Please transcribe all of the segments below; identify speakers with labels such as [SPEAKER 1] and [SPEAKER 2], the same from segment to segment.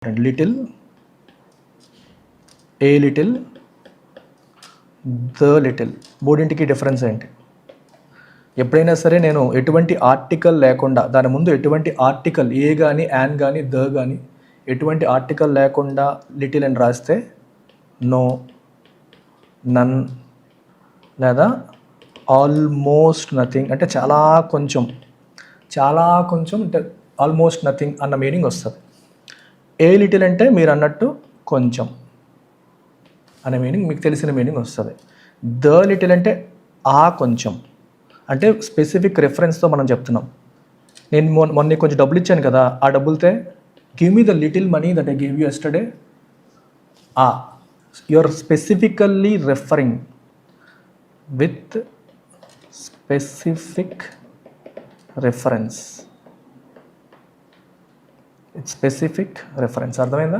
[SPEAKER 1] Little, a little, the little మూడింటికి difference ఏంటి? ఎప్పుడైనా సరే నేను ఎటువంటి ఆర్టికల్ లేకుండా, దాని ముందు ఎటువంటి ఆర్టికల్ ఏ కానీ, యాన్ కానీ, ద కానీ ఎటువంటి ఆర్టికల్ లేకుండా లిటిల్ అని రాస్తే నో, నన్ లేదా ఆల్మోస్ట్ నథింగ్, అంటే చాలా కొంచెం అంటే ఆల్మోస్ట్ నథింగ్ అన్న మీనింగ్ వస్తుంది. ఏ లిటిల్ అంటే మీరు అన్నట్టు కొంచెం అనే మీనింగ్, మీకు తెలిసిన మీనింగ్ వస్తుంది. ద లిటిల్ అంటే ఆ కొంచెం, అంటే స్పెసిఫిక్ రెఫరెన్స్తో మనం చెప్తున్నాం. నేను మొన్న కొంచెం డబ్బులు ఇచ్చాను కదా, ఆ డబ్బులతో give me the little money that I give you yesterday. You're specifically referring with specific reference. It's specific reference, అర్థమైందా?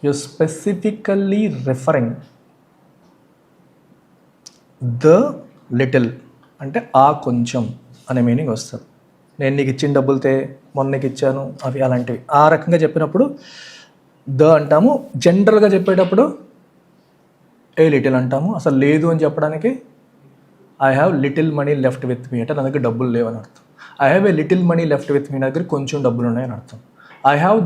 [SPEAKER 1] You specifically referring the little అంటే ఆ కొంచెం అనే మీనింగ్ వస్తుంది. నేను నీకు ఇచ్చిన డబ్బులతో మొన్న నీకు ఇచ్చాను అవి అలాంటివి ఆ రకంగా చెప్పినప్పుడు ద అంటాము. జనరల్గా చెప్పేటప్పుడు ఏ లిటిల్ అంటాము. అసలు లేదు అని చెప్పడానికి I have little money left with me అంటే నా దగ్గర డబ్బులు లేవని అర్థం. I have a little money left with me, నా దగ్గర కొంచెం డబ్బులు ఉన్నాయని అర్థం. I have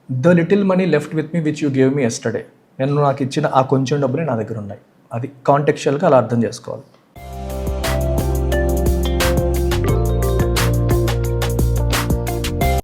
[SPEAKER 1] the little money left with me which you gave me yesterday, నేను నాకు ఇచ్చిన ఆ కొంచెం డబ్బులే నా దగ్గర ఉన్నాయి. అది కాంటెక్చువల్గా అలా అర్థం చేసుకోవాలి.